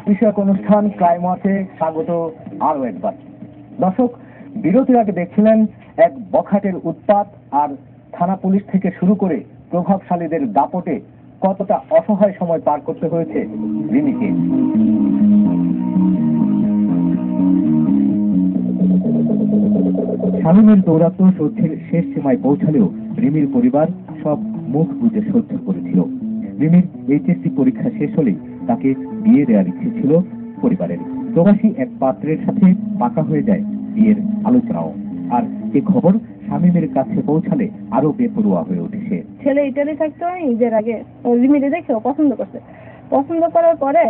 বিষয়ক অনুষ্ঠান ক্রাইম ওয়াচে স্বাগত আরো একবার। দর্শক, বিরতির আগে দেখছিলেন এক বখাটের উৎপাত আর থানা পুলিশ থেকে শুরু করে প্রভাবশালীদের দাপটে কতটা অসহায় সময় পার করতে হয়েছে রিমিকে। শামীমের দৌরাত্ম সহ্যের শেষ সীমায় পৌঁছালেও রিমির পরিবার সব মুখ বুজে সহ্য করেছিল। রিমির এইচএসসি পরীক্ষা শেষ হলেই তাকে বিয়ে দেওয়ার ইচ্ছে ছিল পরিবারের। প্রবাসী এক পাত্রের সাথে পাকা হয়ে যায় বিয়ের আলোচনাও। আর এ খবর শামীমের কাছে পৌঁছালে আরো বেপরোয়া হয়ে উঠেছে। ছেলে ইটালি থাকতো, ঈদের আগে রিমিকে দেখে পছন্দ করছে। পছন্দ করার পরে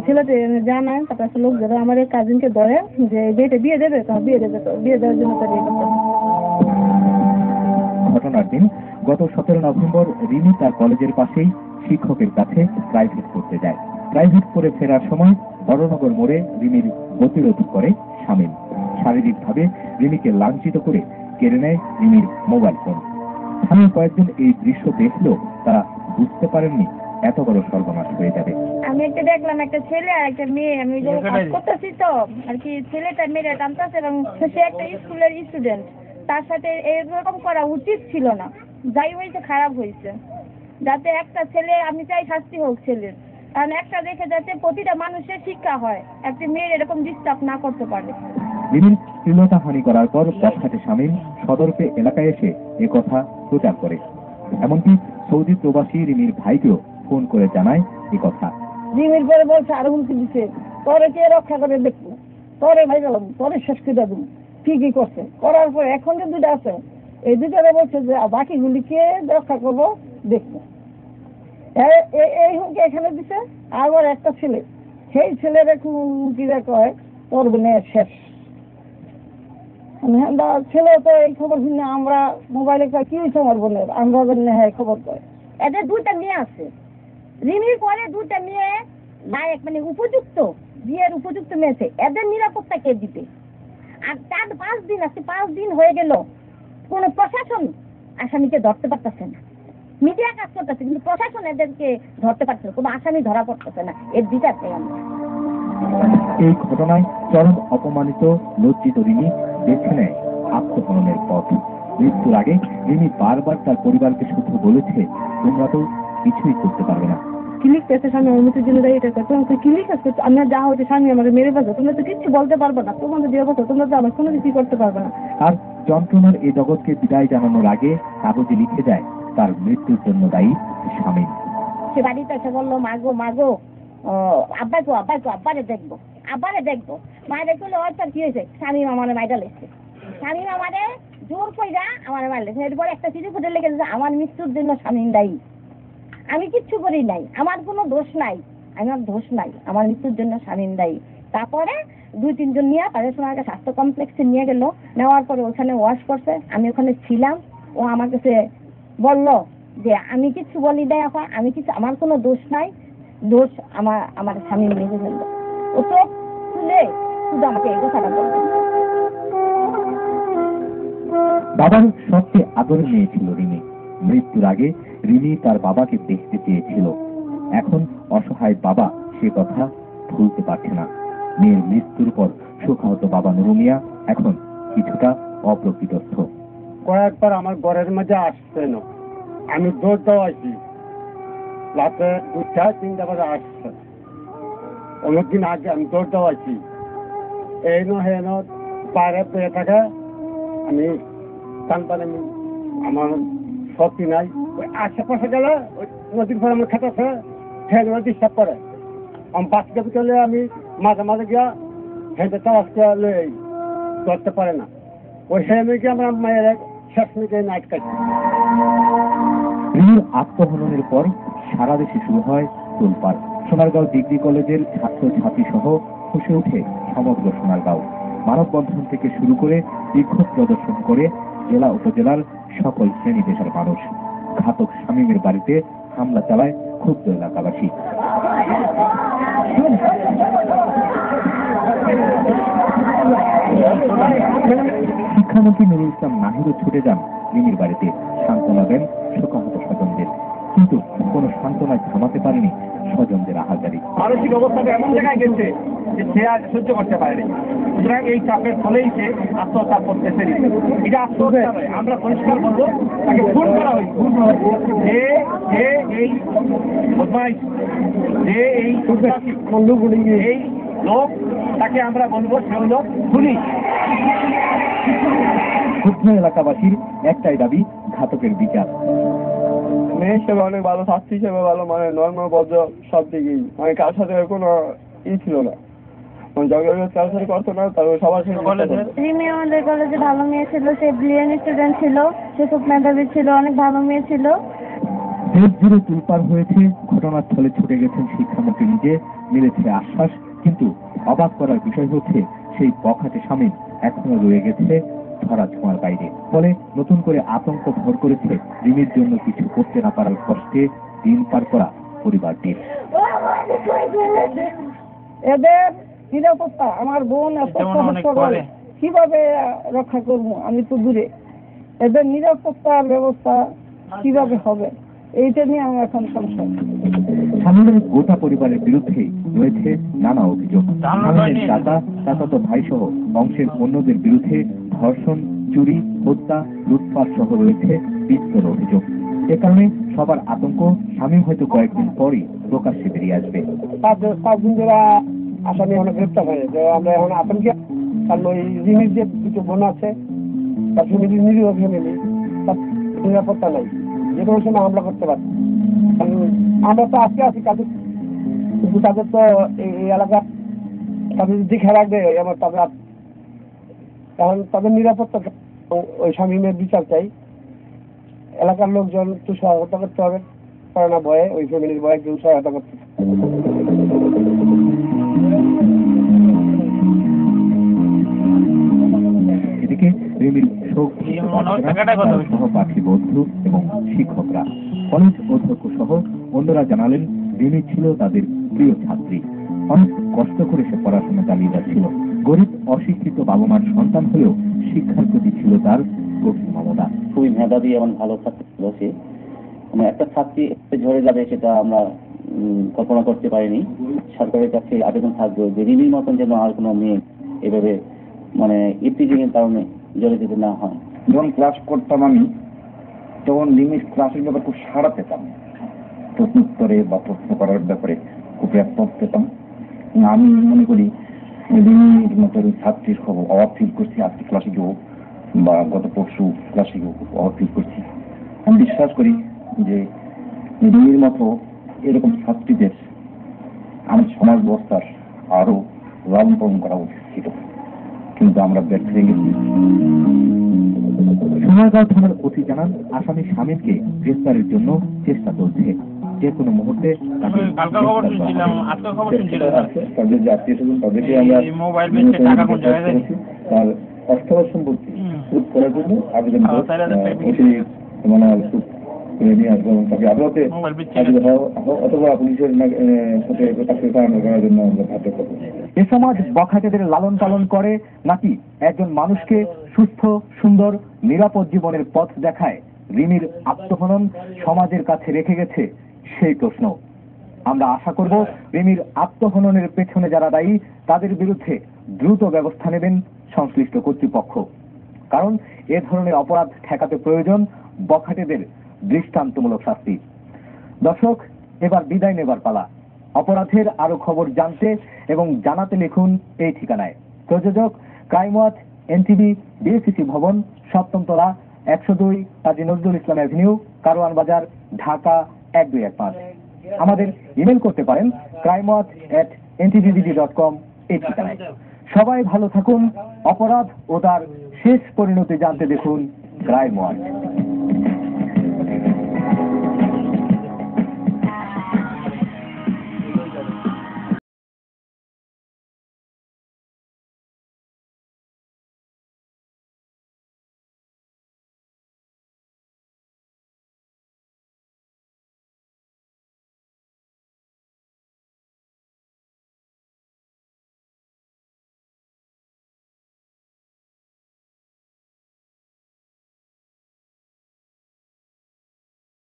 ছেলেটি জানায়, তারপর লোক যারা আমার কাজিনকে ধরে যে বিয়েটা বিয়ে দেবে, তো বিয়ে দেবে, তো বিয়ে দেওয়ার জন্য তার ইয়ে করতে। ঘটনার দিন গত 17 নভেম্বর রিমি তার কলেজের পাশেই শিক্ষকের কাছে প্রাইভেট পড়তে যায়। প্রাইভেট পড়ে ফেরার সময় বড়নগর মোড়ে রিমির গতিরোধ করে শামীম। শারীরিকভাবে রিমিকে লাঞ্ছিত করে কেড়ে নেয় রিমির মোবাইল ফোন। স্থানীয় কয়েকজন এই দৃশ্য দেখলেও তারা বুঝতে পারেননি এত বড় সর্বনাশ হয়ে যাবে। আমি একটা দেখলাম, একটা ছেলে আর একটা মেয়ে, আমি কাজ করতেছি তো আর কি, ছেলেটা মেয়েটা টানতেছে এবং সে একটা স্কুলের স্টুডেন্ট, তার সাথে এরকম করা উচিত ছিল না। যাই হয়েছে খারাপ হয়েছে, যাতে একটা ছেলে, আমি চাই শাস্তি হোক ছেলের, কারণ একটা দেখে যাতে প্রতিটা মানুষের শিক্ষা হয়, একটা মেয়ের এরকম ডিস্টার্ব না করতে পারে। রিমির শ্লীলতাহানি করার পর বখাটে শামীম সদরপে এলাকায় এসে এ কথা প্রচার করে। এমনকি সৌদি প্রবাসী রিমির ভাইকেও ফোন করে জানায় এ কথা। রিমির পরে বলছে আরো হুমকি দিচ্ছে, তোরে কে রক্ষা করে দেখবো, তোরে ভাই গেলাম, তোরে শেষ করে দেবো। ঠিকই করছে, করার পরে এখন যে দুটা আছে, এই দুটারে বলছে যে বাকিগুলিকে রক্ষা করবো দেখবো। এই হুমকি এখানে দিছে। আবার একটা ছেলে, সেই ছেলের হুমকিরা কয় তোর বোনে শেষ। ছেলে তো এই খবর শুনে আমরা মোবাইলে কি হয়েছে আমার বোনের, আমরা বললে হ্যাঁ খবর কয়। এদের দুইটা মেয়ে আছে, রিমির পরে দুইটা মেয়ে নায়ক, মানে উপযুক্ত, বিয়ের উপযুক্ত মেয়ে আছে। এদের নিরাপত্তা কে দিবে? আর তার 5 দিন আছে, 5 দিন হয়ে গেল, কোন প্রশাসন আসামিকে ধরতে পারতেছে না। মিডিয়া কাজ করতেছে কিন্তু প্রশাসন এদেরকে ধরতে পারছে না, কোনো আসামি ধরা পড়তেছে না। এর বিচার চাই আমরা। এই ঘটনায় চরম অপমানিত লজ্জিত রিমি বেছে নেয় আত্মহননের পথ। মৃত্যুর আগে রিমি বারবার তার পরিবারকে শুধু বলেছে, তোমরা তো কিছুই করতে পারবে না। ক্লিক পেতে স্বামী অনুমতির জন্য দেয়, এটা তোমার তো ক্লিক আছে, আমরা যা হচ্ছে স্বামী আমাকে মেরে ফেলছো, তোমরা তো কিছু বলতে পারবে না, তোমাদের যে অবস্থা তোমরা তো আমার কোনো কিছু করতে পারবে না। আর যন্ত্রণার এই জগৎকে বিদায় জানানোর আগে কাগজে লিখে যায় তার মৃত্যুর জন্য দায়ী স্বামী। সে বাড়িতে এসে বললো, মাগো মাগো, আব্বারে দেখবো, আব্বারে দেখবো। মায়ের করলে অর্থাৎ কি হয়েছে, স্বামী আমার মাইটা লেগেছে, স্বামী আমারে জোর কইরা আমার মার লেগেছে। এরপর একটা চিঠি ফুটে লেগেছে, আমার মৃত্যুর জন্য স্বামী দায়ী, আমি কিচ্ছু করি নাই, আমার কোনো দোষ নাই, আমার দোষ নাই, আমার মৃত্যুর জন্য স্বামী দায়ী। তারপরে 2-3 জন নিয়ে তাদের সময় আগে স্বাস্থ্য কমপ্লেক্সে নিয়ে গেল, নেওয়ার পরে ওখানে ওয়াশ করছে, আমি ওখানে ছিলাম। ও আমার কাছে বললো যে আমি কিছু বলি নাই আপা, আমি কিছু, আমার কোনো দোষ নাই, দোষ আমার স্বামী মেরে ফেললো। ও চোখ খুলে শুধু আমাকে এই কথাটা বললো। বাবার সবচেয়ে আদরের মেয়ে ছিল রিমি। মৃত্যুর আগে রিমি তার বাবাকে দেখতে চেয়েছিল। এখন অসহায় বাবা সে কথা ভুলতে পারছে না। মেয়ের মৃত্যুর পর শোকাহত বাবা নুরু মিয়া এখন কিছুটা অপ্রকৃতস্থ। কয়েকবার আমার ঘরের মধ্যে আসছে না, আমি দৌড় দেওয়াইছি, রাতে 2-3 বাজে আসছে। অনেকদিন আগে আমি দৌড় দেওয়াইছি, এই হেন বাইরে পেয়ে থাকে, আমি টানটানে আমার শক্তি নাই। ওই আশেপাশে গেলে ওই নদীর পরে আমার খেতে আছে, ফ্যান ডিস্টার্ব করে। আমি বাচ্চা চলে, আমি মাঝে মাঝে গিয়া হেঁটে চালাতে ধরতে পারে না। ওই হেঁটে গিয়ে আমরা মায়ের শেষ মিনিটে নাইট কাটছি। রিমির আত্মহননের পর সারা দেশে শুরু হয় তোলপাড়। সোনারগাঁও ডিগ্রি কলেজের ছাত্রছাত্রী সহ ফুঁসে ওঠে সমগ্র সোনারগাঁও। মানববন্ধন থেকে শুরু করে বিক্ষোভ প্রদর্শন করে জেলা উপজেলার সকল শ্রেণী পেশার মানুষ। ঘাতক শামীমের বাড়িতে হামলা চালায় ক্ষুব্ধ এলাকাবাসী। শিক্ষা শিক্ষামন্ত্রী নুরুল ইসলাম নাহিদও ছুটে যান রিমির বাড়িতে, সান্ত্বনা দেন শোকাহত স্বজনদের, কিন্তু কোনো সান্ত্বনায় থামাতে পারেনি স্বজনদের আহাজারি। মানসিক অবস্থাটা এমন জায়গায় গেছে যে সে আর সহ্য করতে পারেনি, সুতরাং এই চাপের ফলেই সে আত্মহত্যা করতেছে। এটা আত্মহত্যা নয়, আমরা পরিষ্কার বলবো তাকে খুন করা হয়েছে। যে এই বদমাইশ, যে এই এই লোক, তাকে আমরা বলবো সে হলো খুনি। ক্ষুব্ধ এলাকাবাসীর একটাই দাবি, ঘাতকের বিচার। মেয়ে হিসেবে অনেক ভালো, ছাত্রী হিসেবে ভালো, মানে নর্মাল ভদ্র সব দিকেই, মানে কার সাথে কোনো ছিল না, কার সাথে করতো না, তারপর সবার সাথে। রিমি আমাদের কলেজে ভালো মেয়ে ছিল, সে ব্রিলিয়ান্ট স্টুডেন্ট ছিল, সে খুব মেধাবী ছিল, অনেক ভালো মেয়ে ছিল। দেশ জুড়ে তুলপার হয়েছে, ঘটনাস্থলে ছুটে গেছেন শিক্ষামন্ত্রী নিজে, মিলেছে আশ্বাস, কিন্তু অবাক করার বিষয় হচ্ছে সেই বখাটে শামীম এখনো রয়ে গেছে ধরা ছোঁয়ার বাইরে। ফলে নতুন করে আতঙ্ক ভর করেছে রিমির জন্য কিছু করতে না পারার কষ্টে দিন পার করা পরিবারটির। এদের নিরাপত্তা আমার বোন এত কষ্ট করে, কিভাবে রক্ষা করবো? আমি তো দূরে, এদের নিরাপত্তার ব্যবস্থা কিভাবে হবে এইটা নিয়ে আমি এখন সংশয়। শামীমের গোটা পরিবারের বিরুদ্ধে রয়েছে নানা অভিযোগ। শামীমের দাদা, চাচাতো ভাই সহ বংশের অন্যদের বিরুদ্ধে ধর্ষণ, চুরি, হত্যা, লুটপাট সহ রয়েছে বিস্তর অভিযোগ। এ কারণে সবার আতঙ্ক, শামীম হয়তো কয়েকদিন পরই প্রকাশ্যে বেরিয়ে আসবে। 5 দিন ধরে আসামি অনেক গ্রেপ্তার হয়ে, আমরা এখন আতঙ্কে, কারণ ওই রিমির যে কিছু বোন আছে তার ফ্যামিলি, নিরীহ ফ্যামিলি, তার নিরাপত্তা নাই, যে কোনো সময় হামলা করতে পারে। আমরা তো আজকে আছি কাদের, কিন্তু তাদের তো এই এলাকা তাদের দেখে রাখবে আমার, তাদের এখন তাদের নিরাপত্তা, ওই শামীমের বিচার চাই। এলাকার লোকজন একটু সহায়তা করতে হবে, করোনা ভয়ে, ওই ফ্যামিলির ভয়ে কেউ সহায়তা করতে। এদিকে রিমির শোক সহপাঠী, বন্ধু এবং শিক্ষকরা, কলেজ অধ্যক্ষ সহ অন্যরা জানালেন রিমি ছিল তাদের প্রিয় ছাত্রী। অনেক কষ্ট করে সে পড়াশোনা চালিয়ে যাচ্ছিল। গরিব অশিক্ষিত বাবা মার সন্তান হলেও শিক্ষার প্রতি ছিল তার গভীর মমতা। খুবই মেধাবী এবং ভালো ছাত্রী ছিল সে। মানে একটা ছাত্রী ঝরে যাবে সেটা আমরা কল্পনা করতে পারিনি। সরকারের কাছে আবেদন থাকবে যে রিমির মতন যেন আর কোনো মেয়ে এভাবে মানে ইফতিজিং এর কারণে জ্বলে যেতে না হয়। যখন ক্লাস করতাম আমি, তখন রিমির ক্লাসের ব্যাপারে খুব সাড়া পেতাম, প্রশ্নোত্তরে বা প্রশ্ন করার ব্যাপারে খুব রেসপন্স পেতাম। আমি মনে করি রিমির মতন ছাত্রীর খুব অভাব ফিল করছি আজকে ক্লাসে গিয়েও, বা গত পরশু ক্লাসে গিয়েও খুব অভাব ফিল করছি। আমি বিশ্বাস করি যে রিমির মতো এরকম ছাত্রীদের আমাদের সমাজ ব্যবস্থার আরো লালন পালন করা উচিত ছিল, কিন্তু আমরা ব্যর্থ হয়ে গেছি। সোনারগাঁও থানার ওসি জানান, আসামি শামীমকে গ্রেফতারের জন্য চেষ্টা চলছে। যে কোনো মুহূর্তে তাদের যে আত্মীয় স্বজন তাদেরকে আমরা তার অর্থ সম্পত্তি সুদ করার জন্য আবেদন নিয়ে আসবো এবং তাকে আদালতে অথবা পুলিশের সাথে করার জন্য আমরা বাধ্য করবো। এ সমাজ বখাটেদের লালন পালন করে নাকি একজন মানুষকে সুস্থ, সুন্দর, নিরাপদ জীবনের পথ দেখায়? রিমির আত্মহনন সমাজের কাছে রেখে গেছে সেই প্রশ্ন। আমরা আশা করব রিমির আত্মহননের পেছনে যারা দায়ী তাদের বিরুদ্ধে দ্রুত ব্যবস্থা নেবেন সংশ্লিষ্ট কর্তৃপক্ষ, কারণ এ ধরনের অপরাধ ঠেকাতে প্রয়োজন বখাটেদের দৃষ্টান্তমূলক শাস্তি। দর্শক, এবার বিদায় নেবার পালা। অপরাধের আরো খবর জানতে এবং জানাতে লিখুন এই ঠিকানায়। প্রযোজক ক্রাইম ওয়াচ, এনটিভি, ডিএসসিসি ভবন, 7ম তলা, 102 কাজী নজরুল ইসলাম অ্যাভিনিউ, কারওয়ান বাজার, ঢাকা 1215। আমাদের ইমেল করতে পারেন crimewatch@ntvbg.com এই ঠিকানায়। সবাই ভালো থাকুন। অপরাধ ও তার শেষ পরিণতি জানতে দেখুন ক্রাইম ওয়াচ।